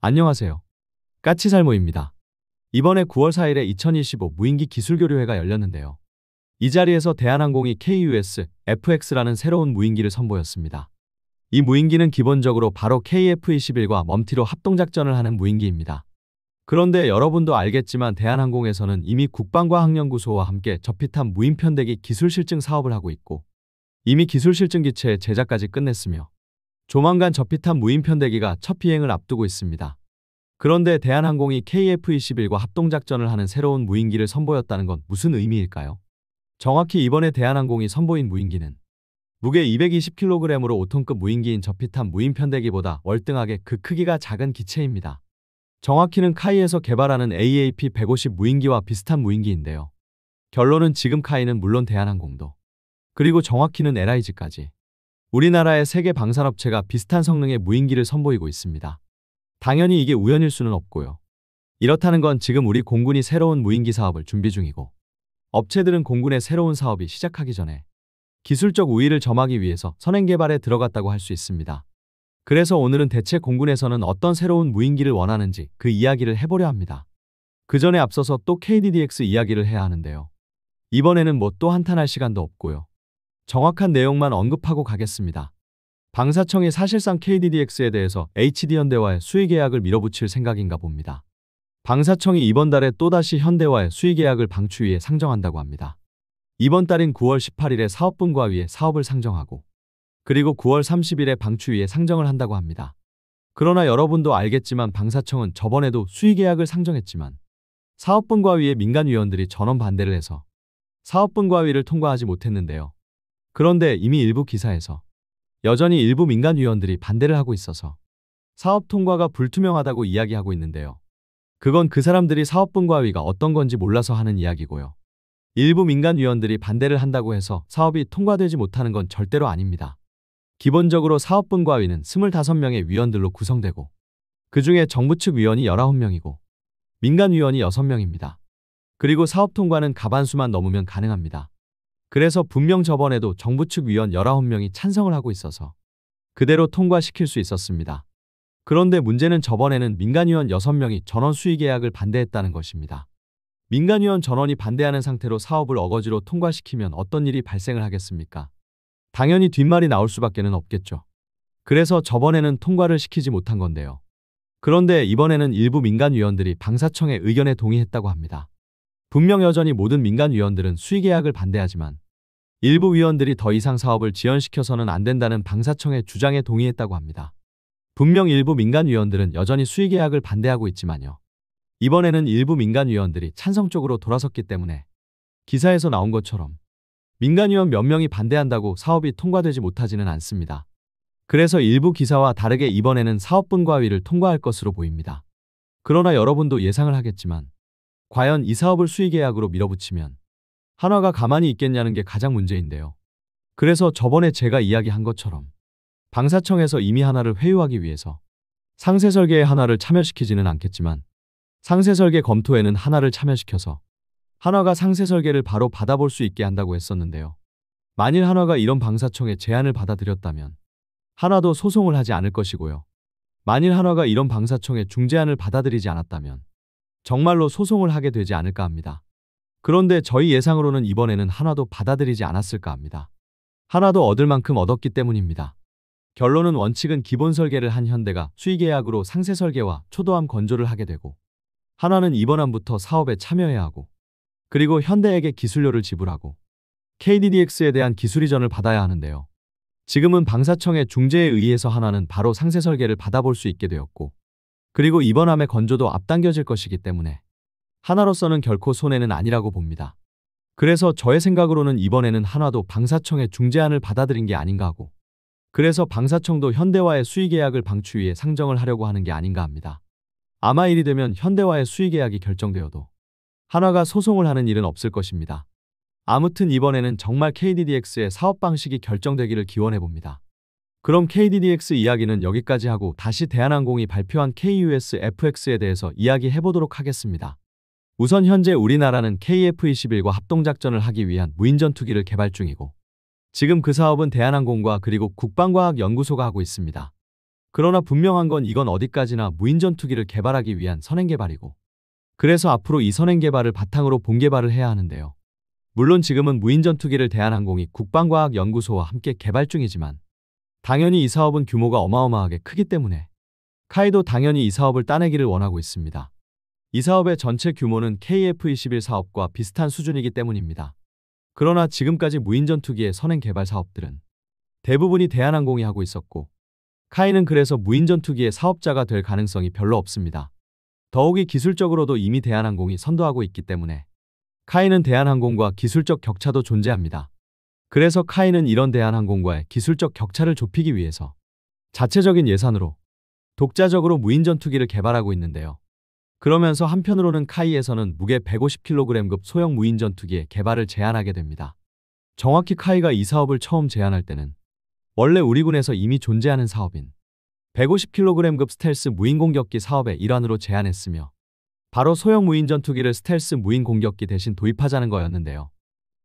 안녕하세요. 까치살모입니다. 이번에 9월 4일에 2025 무인기 기술교류회가 열렸는데요. 이 자리에서 대한항공이 KUS FX라는 새로운 무인기를 선보였습니다. 이 무인기는 기본적으로 바로 KF-21과 멈티로 합동작전을 하는 무인기입니다. 그런데 여러분도 알겠지만 대한항공에서는 이미 국방과학연구소와 함께 저피탄 무인편대기 기술실증 사업을 하고 있고 이미 기술실증 기체의 제작까지 끝냈으며 조만간 저피탄 무인편대기가 첫 비행을 앞두고 있습니다. 그런데 대한항공이 KF-21과 합동작전을 하는 새로운 무인기를 선보였다는 건 무슨 의미일까요? 정확히 이번에 대한항공이 선보인 무인기는 무게 220kg으로 5톤급 무인기인 저피탄 무인편대기보다 월등하게 그 크기가 작은 기체입니다. 정확히는 카이에서 개발하는 AAP-150 무인기와 비슷한 무인기인데요. 결론은 지금 카이는 물론 대한항공도 그리고 정확히는 LIG까지 우리나라의 세계 방산업체가 비슷한 성능의 무인기를 선보이고 있습니다. 당연히 이게 우연일 수는 없고요. 이렇다는 건 지금 우리 공군이 새로운 무인기 사업을 준비 중이고 업체들은 공군의 새로운 사업이 시작하기 전에 기술적 우위를 점하기 위해서 선행 개발에 들어갔다고 할 수 있습니다. 그래서 오늘은 대체 공군에서는 어떤 새로운 무인기를 원하는지 그 이야기를 해보려 합니다. 그 전에 앞서서 또 KDDX 이야기를 해야 하는데요. 이번에는 뭐 또 한탄할 시간도 없고요. 정확한 내용만 언급하고 가겠습니다. 방사청이 사실상 KDDX에 대해서 HD현대와의 수의 계약을 밀어붙일 생각인가 봅니다. 방사청이 이번 달에 또다시 현대와의 수의 계약을 방추위에 상정한다고 합니다. 이번 달인 9월 18일에 사업분과위에 사업을 상정하고 그리고 9월 30일에 방추위에 상정을 한다고 합니다. 그러나 여러분도 알겠지만 방사청은 저번에도 수의 계약을 상정했지만 사업분과위의 민간위원들이 전원 반대를 해서 사업분과위를 통과하지 못했는데요. 그런데 이미 일부 기사에서 여전히 일부 민간위원들이 반대를 하고 있어서 사업 통과가 불투명하다고 이야기하고 있는데요. 그건 그 사람들이 사업분과위가 어떤 건지 몰라서 하는 이야기고요. 일부 민간위원들이 반대를 한다고 해서 사업이 통과되지 못하는 건 절대로 아닙니다. 기본적으로 사업분과위는 25명의 위원들로 구성되고 그중에 정부 측 위원이 19명이고 민간위원이 6명입니다. 그리고 사업 통과는 가반수만 넘으면 가능합니다. 그래서 분명 저번에도 정부 측 위원 19명이 찬성을 하고 있어서 그대로 통과시킬 수 있었습니다. 그런데 문제는 저번에는 민간위원 6명이 전원 수의 계약을 반대했다는 것입니다. 민간위원 전원이 반대하는 상태로 사업을 어거지로 통과시키면 어떤 일이 발생을 하겠습니까? 당연히 뒷말이 나올 수밖에는 없겠죠. 그래서 저번에는 통과를 시키지 못한 건데요. 그런데 이번에는 일부 민간위원들이 방사청의 의견에 동의했다고 합니다. 분명 여전히 모든 민간위원들은 수의 계약을 반대하지만 일부 위원들이 더 이상 사업을 지연시켜서는 안 된다는 방사청의 주장에 동의했다고 합니다. 분명 일부 민간위원들은 여전히 수의 계약을 반대하고 있지만요. 이번에는 일부 민간위원들이 찬성 쪽으로 돌아섰기 때문에 기사에서 나온 것처럼 민간위원 몇 명이 반대한다고 사업이 통과되지 못하지는 않습니다. 그래서 일부 기사와 다르게 이번에는 사업분과위를 통과할 것으로 보입니다. 그러나 여러분도 예상을 하겠지만 과연 이 사업을 수의 계약으로 밀어붙이면 한화가 가만히 있겠냐는 게 가장 문제인데요. 그래서 저번에 제가 이야기한 것처럼 방사청에서 이미 한화를 회유하기 위해서 상세 설계에 한화를 참여시키지는 않겠지만 상세 설계 검토에는 한화를 참여시켜서 한화가 상세 설계를 바로 받아볼 수 있게 한다고 했었는데요. 만일 한화가 이런 방사청의 제안을 받아들였다면 한화도 소송을 하지 않을 것이고요. 만일 한화가 이런 방사청의 중재안을 받아들이지 않았다면 정말로 소송을 하게 되지 않을까 합니다. 그런데 저희 예상으로는 이번에는 한화도 받아들이지 않았을까 합니다. 한화도 얻을 만큼 얻었기 때문입니다. 결론은 원칙은 기본 설계를 한 현대가 수의 계약으로 상세 설계와 초도함 건조를 하게 되고 한화는 이번 안부터 사업에 참여해야 하고 그리고 현대에게 기술료를 지불하고 KDDX에 대한 기술 이전을 받아야 하는데요. 지금은 방사청의 중재에 의해서 한화는 바로 상세 설계를 받아볼 수 있게 되었고 그리고 이번 함의 건조도 앞당겨질 것이기 때문에 한화로서는 결코 손해는 아니라고 봅니다. 그래서 저의 생각으로는 이번에는 한화도 방사청의 중재안을 받아들인 게 아닌가 하고 그래서 방사청도 현대와의 수의 계약을 방추위에 상정을 하려고 하는 게 아닌가 합니다. 아마 일이 되면 현대와의 수의 계약이 결정되어도 한화가 소송을 하는 일은 없을 것입니다. 아무튼 이번에는 정말 KDDX의 사업 방식이 결정되기를 기원해봅니다. 그럼 KDDX 이야기는 여기까지 하고 다시 대한항공이 발표한 KUS FX에 대해서 이야기해보도록 하겠습니다. 우선 현재 우리나라는 KF-21과 합동작전을 하기 위한 무인전투기를 개발 중이고 지금 그 사업은 대한항공과 그리고 국방과학연구소가 하고 있습니다. 그러나 분명한 건 이건 어디까지나 무인 전투기를 개발하기 위한 선행 개발이고, 그래서 앞으로 이 선행 개발을 바탕으로 본 개발을 해야 하는데요. 물론 지금은 무인 전투기를 대한항공이 국방과학연구소와 함께 개발 중이지만 당연히 이 사업은 규모가 어마어마하게 크기 때문에 카이도 당연히 이 사업을 따내기를 원하고 있습니다. 이 사업의 전체 규모는 KF-21 사업과 비슷한 수준이기 때문입니다. 그러나 지금까지 무인 전투기의 선행 개발 사업들은 대부분이 대한항공이 하고 있었고, 카이는 그래서 무인 전투기의 사업자가 될 가능성이 별로 없습니다. 더욱이 기술적으로도 이미 대한항공이 선도하고 있기 때문에 카이는 대한항공과 기술적 격차도 존재합니다. 그래서 카이는 이런 대한항공과의 기술적 격차를 좁히기 위해서 자체적인 예산으로 독자적으로 무인 전투기를 개발하고 있는데요. 그러면서 한편으로는 카이에서는 무게 150kg급 소형 무인 전투기의 개발을 제한하게 됩니다. 정확히 카이가 이 사업을 처음 제안할 때는 원래 우리 군에서 이미 존재하는 사업인 150kg급 스텔스 무인 공격기 사업의 일환으로 제안했으며, 바로 소형 무인 전투기를 스텔스 무인 공격기 대신 도입하자는 거였는데요.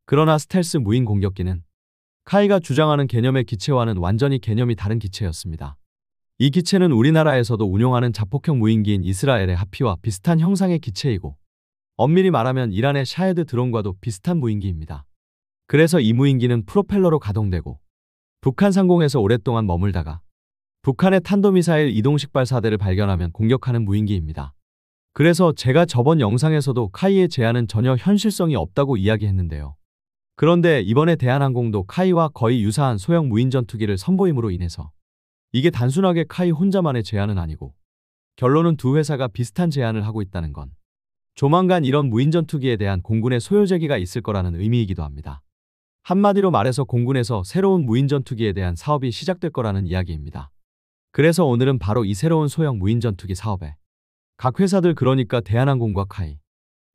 그러나 스텔스 무인 공격기는 카이가 주장하는 개념의 기체와는 완전히 개념이 다른 기체였습니다. 이 기체는 우리나라에서도 운용하는 자폭형 무인기인 이스라엘의 하피와 비슷한 형상의 기체이고, 엄밀히 말하면 이란의 샤헤드 드론과도 비슷한 무인기입니다. 그래서 이 무인기는 프로펠러로 가동되고 북한 상공에서 오랫동안 머물다가 북한의 탄도미사일 이동식 발사대를 발견하면 공격하는 무인기입니다. 그래서 제가 저번 영상에서도 카이의 제안은 전혀 현실성이 없다고 이야기했는데요. 그런데 이번에 대한항공도 카이와 거의 유사한 소형 무인 전투기를 선보임으로 인해서 이게 단순하게 카이 혼자만의 제안은 아니고 결론은 두 회사가 비슷한 제안을 하고 있다는 건 조만간 이런 무인 전투기에 대한 공군의 소요 제기가 있을 거라는 의미이기도 합니다. 한마디로 말해서 공군에서 새로운 무인 전투기에 대한 사업이 시작될 거라는 이야기입니다. 그래서 오늘은 바로 이 새로운 소형 무인 전투기 사업에 각 회사들, 그러니까 대한항공과 카이,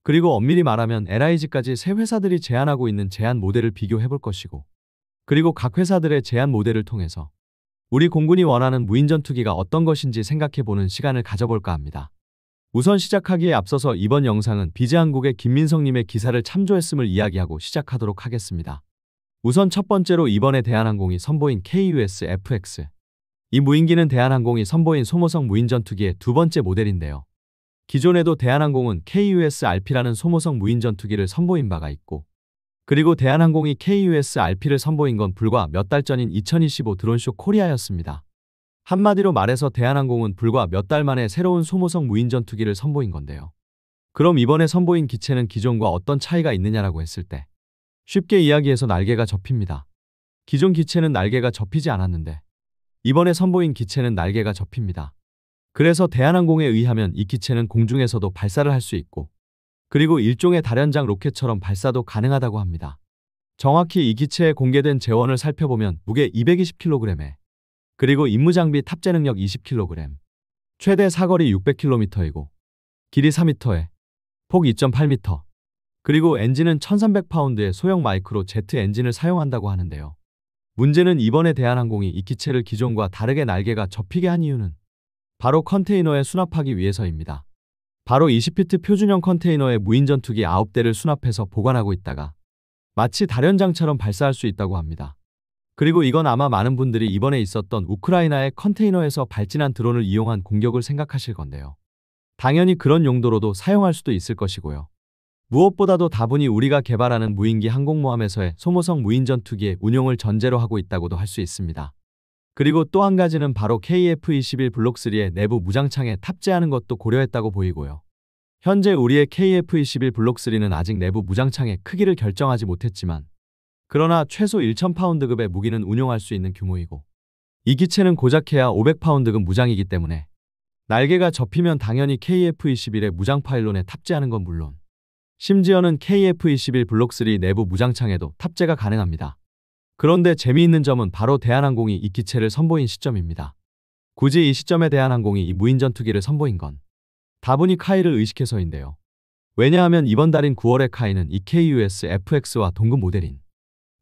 그리고 엄밀히 말하면 LIG까지 세 회사들이 제안하고 있는 제안 모델을 비교해 볼 것이고, 그리고 각 회사들의 제안 모델을 통해서 우리 공군이 원하는 무인 전투기가 어떤 것인지 생각해 보는 시간을 가져볼까 합니다. 우선 시작하기에 앞서서 이번 영상은 비제한국의 김민성님의 기사를 참조했음을 이야기하고 시작하도록 하겠습니다. 우선 첫 번째로 이번에 대한항공이 선보인 KUS-FX. 이 무인기는 대한항공이 선보인 소모성 무인 전투기의 두 번째 모델인데요. 기존에도 대한항공은 KUS-RP라는 소모성 무인 전투기를 선보인 바가 있고, 그리고 대한항공이 KUS-RP를 선보인 건 불과 몇 달 전인 2025 드론쇼 코리아였습니다. 한마디로 말해서 대한항공은 불과 몇 달 만에 새로운 소모성 무인 전투기를 선보인 건데요. 그럼 이번에 선보인 기체는 기존과 어떤 차이가 있느냐라고 했을 때 쉽게 이야기해서 날개가 접힙니다. 기존 기체는 날개가 접히지 않았는데 이번에 선보인 기체는 날개가 접힙니다. 그래서 대한항공에 의하면 이 기체는 공중에서도 발사를 할 수 있고, 그리고 일종의 다련장 로켓처럼 발사도 가능하다고 합니다. 정확히 이 기체에 공개된 재원을 살펴보면 무게 220kg에 그리고 임무장비 탑재 능력 20kg, 최대 사거리 600km이고 길이 4m에 폭 2.8m, 그리고 엔진은 1300파운드의 소형 마이크로 제트 엔진을 사용한다고 하는데요. 문제는 이번에 대한항공이 이 기체를 기존과 다르게 날개가 접히게 한 이유는 바로 컨테이너에 수납하기 위해서입니다. 바로 20피트 표준형 컨테이너에 무인 전투기 9대를 수납해서 보관하고 있다가 마치 다련장처럼 발사할 수 있다고 합니다. 그리고 이건 아마 많은 분들이 이번에 있었던 우크라이나의 컨테이너에서 발진한 드론을 이용한 공격을 생각하실 건데요. 당연히 그런 용도로도 사용할 수도 있을 것이고요. 무엇보다도 다분히 우리가 개발하는 무인기 항공모함에서의 소모성 무인 전투기의 운용을 전제로 하고 있다고도 할 수 있습니다. 그리고 또 한 가지는 바로 KF-21 블록3의 내부 무장창에 탑재하는 것도 고려했다고 보이고요. 현재 우리의 KF-21 블록3는 아직 내부 무장창의 크기를 결정하지 못했지만, 그러나 최소 1000파운드급의 무기는 운용할 수 있는 규모이고, 이 기체는 고작해야 500파운드급 무장이기 때문에 날개가 접히면 당연히 KF-21의 무장 파일론에 탑재하는 건 물론 심지어는 KF-21 블록3 내부 무장창에도 탑재가 가능합니다. 그런데 재미있는 점은 바로 대한항공이 이 기체를 선보인 시점입니다. 굳이 이 시점에 대한항공이 이 무인 전투기를 선보인 건 다분히 카이를 의식해서인데요. 왜냐하면 이번 달인 9월에 카이는 이 KUS-FX와 동급 모델인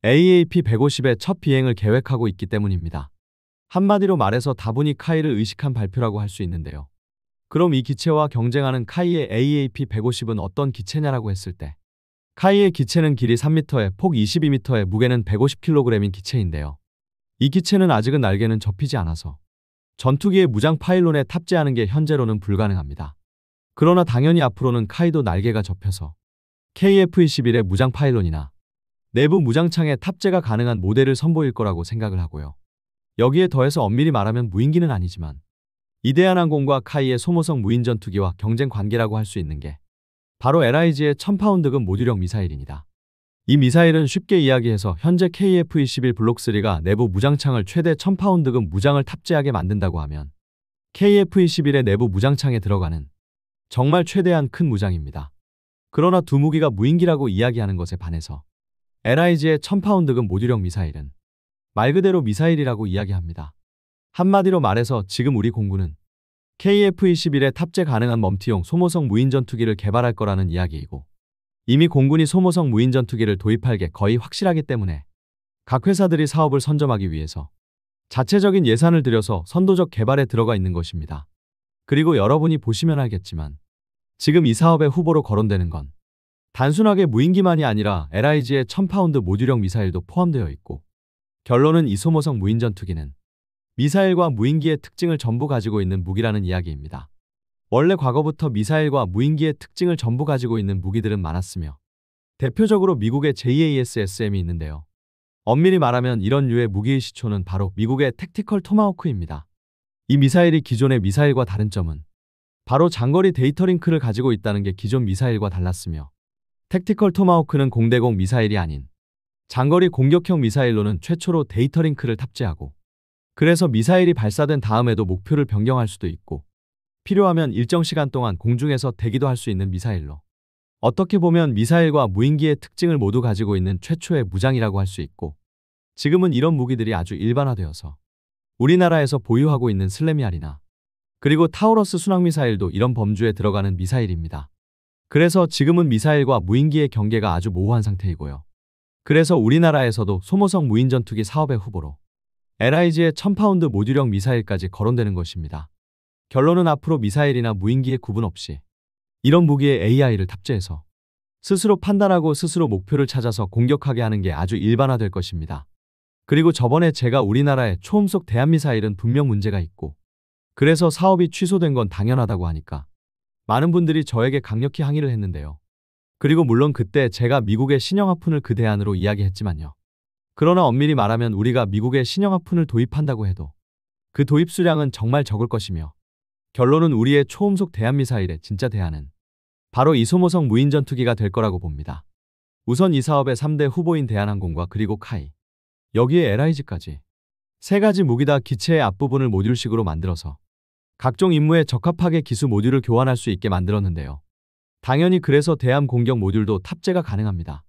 AAP-150의 첫 비행을 계획하고 있기 때문입니다. 한마디로 말해서 다분히 카이를 의식한 발표라고 할 수 있는데요. 그럼 이 기체와 경쟁하는 카이의 AAP-150은 어떤 기체냐라고 했을 때 카이의 기체는 길이 3m에 폭 22m에 무게는 150kg인 기체인데요. 이 기체는 아직은 날개는 접히지 않아서 전투기의 무장 파일론에 탑재하는 게 현재로는 불가능합니다. 그러나 당연히 앞으로는 카이도 날개가 접혀서 KF-21의 무장 파일론이나 내부 무장창에 탑재가 가능한 모델을 선보일 거라고 생각을 하고요. 여기에 더해서 엄밀히 말하면 무인기는 아니지만 이 대한항공과 카이의 소모성 무인 전투기와 경쟁 관계라고 할 수 있는 게 바로 LIG의 1000파운드급 모듈형 미사일입니다. 이 미사일은 쉽게 이야기해서 현재 KF-21 블록3가 내부 무장창을 최대 1000파운드급 무장을 탑재하게 만든다고 하면 KF-21의 내부 무장창에 들어가는 정말 최대한 큰 무장입니다. 그러나 두 무기가 무인기라고 이야기하는 것에 반해서 LIG의 1000파운드급 모듈형 미사일은 말 그대로 미사일이라고 이야기합니다. 한마디로 말해서 지금 우리 공군은 KF-21에 탑재 가능한 멈티용 소모성 무인 전투기를 개발할 거라는 이야기이고, 이미 공군이 소모성 무인 전투기를 도입할 게 거의 확실하기 때문에 각 회사들이 사업을 선점하기 위해서 자체적인 예산을 들여서 선도적 개발에 들어가 있는 것입니다. 그리고 여러분이 보시면 알겠지만 지금 이 사업의 후보로 거론되는 건 단순하게 무인기만이 아니라 LIG의 1000파운드 모듈형 미사일도 포함되어 있고, 결론은 이 소모성 무인 전투기는 미사일과 무인기의 특징을 전부 가지고 있는 무기라는 이야기입니다. 원래 과거부터 미사일과 무인기의 특징을 전부 가지고 있는 무기들은 많았으며 대표적으로 미국의 JASSM이 있는데요. 엄밀히 말하면 이런 류의 무기의 시초는 바로 미국의 택티컬 토마호크입니다. 이 미사일이 기존의 미사일과 다른 점은 바로 장거리 데이터 링크를 가지고 있다는 게 기존 미사일과 달랐으며, 택티컬 토마호크는 공대공 미사일이 아닌 장거리 공격형 미사일로는 최초로 데이터 링크를 탑재하고, 그래서 미사일이 발사된 다음에도 목표를 변경할 수도 있고 필요하면 일정 시간 동안 공중에서 대기도 할 수 있는 미사일로, 어떻게 보면 미사일과 무인기의 특징을 모두 가지고 있는 최초의 무장이라고 할 수 있고, 지금은 이런 무기들이 아주 일반화되어서 우리나라에서 보유하고 있는 슬래미알이나 그리고 타우러스 순항미사일도 이런 범주에 들어가는 미사일입니다. 그래서 지금은 미사일과 무인기의 경계가 아주 모호한 상태이고요. 그래서 우리나라에서도 소모성 무인 전투기 사업의 후보로 LIG의 1000파운드 모듈형 미사일까지 거론되는 것입니다. 결론은 앞으로 미사일이나 무인기의 구분 없이 이런 무기에 AI를 탑재해서 스스로 판단하고 스스로 목표를 찾아서 공격하게 하는 게 아주 일반화될 것입니다. 그리고 저번에 제가 우리나라의 초음속 대한미사일은 분명 문제가 있고 그래서 사업이 취소된 건 당연하다고 하니까 많은 분들이 저에게 강력히 항의를 했는데요. 그리고 물론 그때 제가 미국의 신형하푼을 그 대안으로 이야기했지만요. 그러나 엄밀히 말하면 우리가 미국의 신형하푼을 도입한다고 해도 그 도입 수량은 정말 적을 것이며, 결론은 우리의 초음속 대한미사일의 진짜 대안은 바로 이 소모성 무인 전투기가 될 거라고 봅니다. 우선 이 사업의 3대 후보인 대한항공과 그리고 카이, 여기에 LIG까지 세 가지 무기 다 기체의 앞부분을 모듈식으로 만들어서 각종 임무에 적합하게 기수 모듈을 교환할 수 있게 만들었는데요. 당연히 그래서 대함 공격 모듈도 탑재가 가능합니다.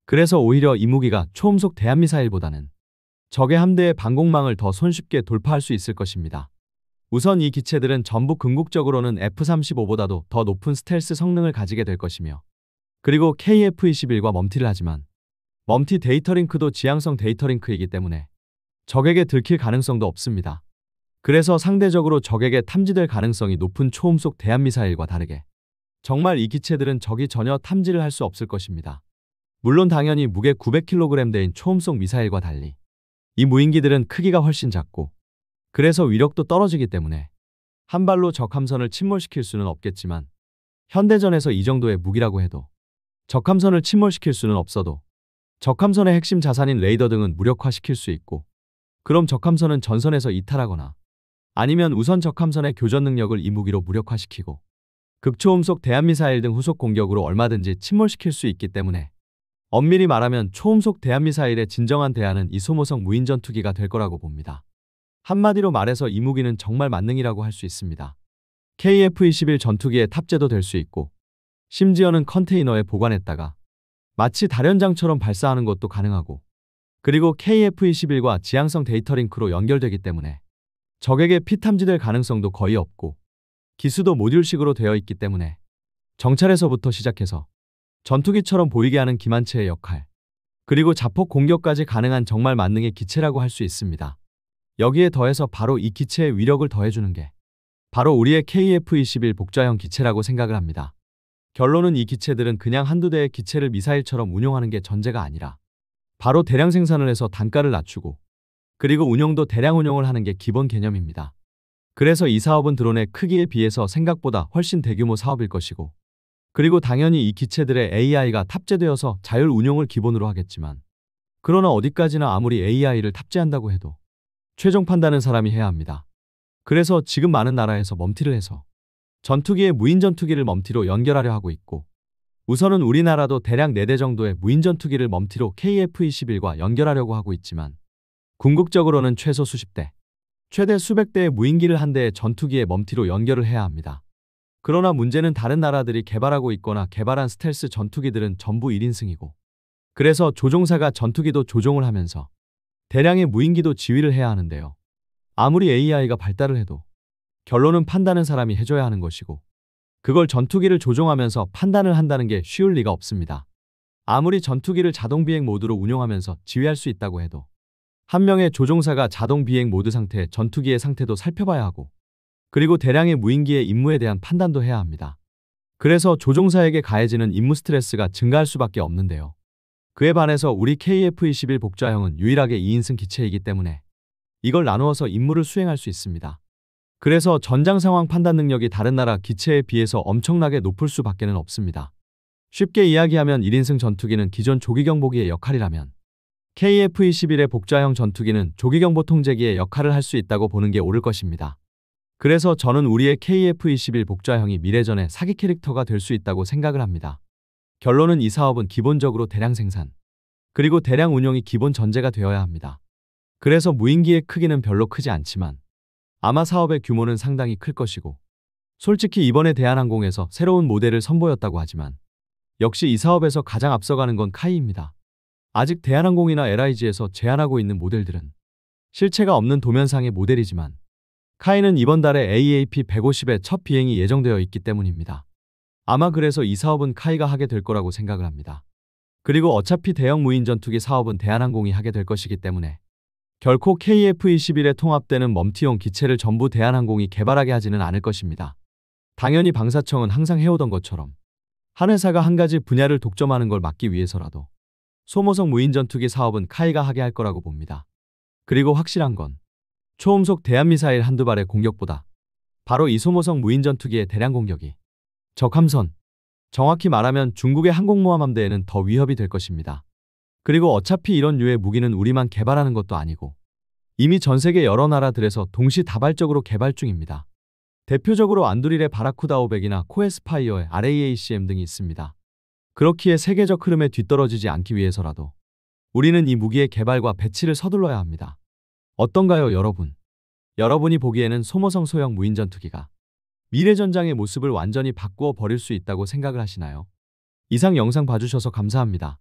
그래서 오히려 이 무기가 초음속 대한미사일보다는 적의 함대의 방공망을 더 손쉽게 돌파할 수 있을 것입니다. 우선 이 기체들은 전부 궁극적으로는 F-35보다도 더 높은 스텔스 성능을 가지게 될 것이며, 그리고 KF-21과 멈티를 하지만 멈티 데이터 링크도 지향성 데이터 링크이기 때문에 적에게 들킬 가능성도 없습니다. 그래서 상대적으로 적에게 탐지될 가능성이 높은 초음속 대한미사일과 다르게 정말 이 기체들은 적이 전혀 탐지를 할 수 없을 것입니다. 물론 당연히 무게 900kg대인 초음속 미사일과 달리 이 무인기들은 크기가 훨씬 작고 그래서 위력도 떨어지기 때문에 한 발로 적 함선을 침몰시킬 수는 없겠지만, 현대전에서 이 정도의 무기라고 해도 적 함선을 침몰시킬 수는 없어도 적 함선의 핵심 자산인 레이더 등은 무력화시킬 수 있고, 그럼 적 함선은 전선에서 이탈하거나 아니면 우선 적 함선의 교전 능력을 이 무기로 무력화시키고 극초음속 대한미사일 등 후속 공격으로 얼마든지 침몰시킬 수 있기 때문에 엄밀히 말하면 초음속 대한미사일의 진정한 대안은 이 소모성 무인 전투기가 될 거라고 봅니다. 한마디로 말해서 이 무기는 정말 만능이라고 할 수 있습니다. KF-21 전투기에 탑재도 될 수 있고 심지어는 컨테이너에 보관했다가 마치 다련장처럼 발사하는 것도 가능하고, 그리고 KF-21과 지향성 데이터 링크로 연결되기 때문에 적에게 피탐지될 가능성도 거의 없고, 기수도 모듈식으로 되어 있기 때문에 정찰에서부터 시작해서 전투기처럼 보이게 하는 기만체의 역할, 그리고 자폭 공격까지 가능한 정말 만능의 기체라고 할 수 있습니다. 여기에 더해서 바로 이 기체의 위력을 더해주는 게 바로 우리의 KF-21 복좌형 기체라고 생각을 합니다. 결론은 이 기체들은 그냥 한두 대의 기체를 미사일처럼 운용하는 게 전제가 아니라 바로 대량 생산을 해서 단가를 낮추고 그리고 운용도 대량 운용을 하는 게 기본 개념입니다. 그래서 이 사업은 드론의 크기에 비해서 생각보다 훨씬 대규모 사업일 것이고, 그리고 당연히 이 기체들의 AI가 탑재되어서 자율 운용을 기본으로 하겠지만, 그러나 어디까지나 아무리 AI를 탑재한다고 해도 최종 판단은 사람이 해야 합니다. 그래서 지금 많은 나라에서 멈티를 해서 전투기의 무인 전투기를 멈티로 연결하려 하고 있고, 우선은 우리나라도 대략 4대 정도의 무인 전투기를 멈티로 KF-21과 연결하려고 하고 있지만, 궁극적으로는 최소 수십 대, 최대 수백 대의 무인기를 한 대의 전투기의 멈티로 연결을 해야 합니다. 그러나 문제는 다른 나라들이 개발하고 있거나 개발한 스텔스 전투기들은 전부 1인승이고, 그래서 조종사가 전투기도 조종을 하면서 대량의 무인기도 지휘를 해야 하는데요. 아무리 AI가 발달을 해도 결론은 판단은 사람이 해줘야 하는 것이고, 그걸 전투기를 조종하면서 판단을 한다는 게 쉬울 리가 없습니다. 아무리 전투기를 자동 비행 모드로 운용하면서 지휘할 수 있다고 해도 한 명의 조종사가 자동 비행 모드 상태, 전투기의 상태도 살펴봐야 하고, 그리고 대량의 무인기의 임무에 대한 판단도 해야 합니다. 그래서 조종사에게 가해지는 임무 스트레스가 증가할 수밖에 없는데요. 그에 반해서 우리 KF-21 복좌형은 유일하게 2인승 기체이기 때문에 이걸 나누어서 임무를 수행할 수 있습니다. 그래서 전장 상황 판단 능력이 다른 나라 기체에 비해서 엄청나게 높을 수밖에는 없습니다. 쉽게 이야기하면 1인승 전투기는 기존 조기경보기의 역할이라면 KF-21의 복좌형 전투기는 조기경보 통제기의 역할을 할 수 있다고 보는 게 옳을 것입니다. 그래서 저는 우리의 KF-21 복좌형이 미래전의 사기 캐릭터가 될 수 있다고 생각을 합니다. 결론은 이 사업은 기본적으로 대량 생산, 그리고 대량 운용이 기본 전제가 되어야 합니다. 그래서 무인기의 크기는 별로 크지 않지만 아마 사업의 규모는 상당히 클 것이고, 솔직히 이번에 대한항공에서 새로운 모델을 선보였다고 하지만 역시 이 사업에서 가장 앞서가는 건 카이입니다. 아직 대한항공이나 LIG에서 제안하고 있는 모델들은 실체가 없는 도면상의 모델이지만 카이는 이번 달에 AAP-150의 첫 비행이 예정되어 있기 때문입니다. 아마 그래서 이 사업은 카이가 하게 될 거라고 생각을 합니다. 그리고 어차피 대형 무인 전투기 사업은 대한항공이 하게 될 것이기 때문에 결코 KF-21에 통합되는 멈티용 기체를 전부 대한항공이 개발하게 하지는 않을 것입니다. 당연히 방사청은 항상 해오던 것처럼 한 회사가 한 가지 분야를 독점하는 걸 막기 위해서라도 소모성 무인 전투기 사업은 카이가 하게 할 거라고 봅니다. 그리고 확실한 건 초음속 대한미사일 한두 발의 공격보다 바로 이 소모성 무인 전투기의 대량 공격이 적 함선, 정확히 말하면 중국의 항공모함 함대에는 더 위협이 될 것입니다. 그리고 어차피 이런 류의 무기는 우리만 개발하는 것도 아니고 이미 전 세계 여러 나라들에서 동시다발적으로 개발 중입니다. 대표적으로 안두릴의 바라쿠다 500이나 코에스파이어의 RAACM 등이 있습니다. 그렇기에 세계적 흐름에 뒤떨어지지 않기 위해서라도 우리는 이 무기의 개발과 배치를 서둘러야 합니다. 어떤가요, 여러분? 여러분이 보기에는 소모성 소형 무인 전투기가 미래 전장의 모습을 완전히 바꾸어 버릴 수 있다고 생각을 하시나요? 이상 영상 봐주셔서 감사합니다.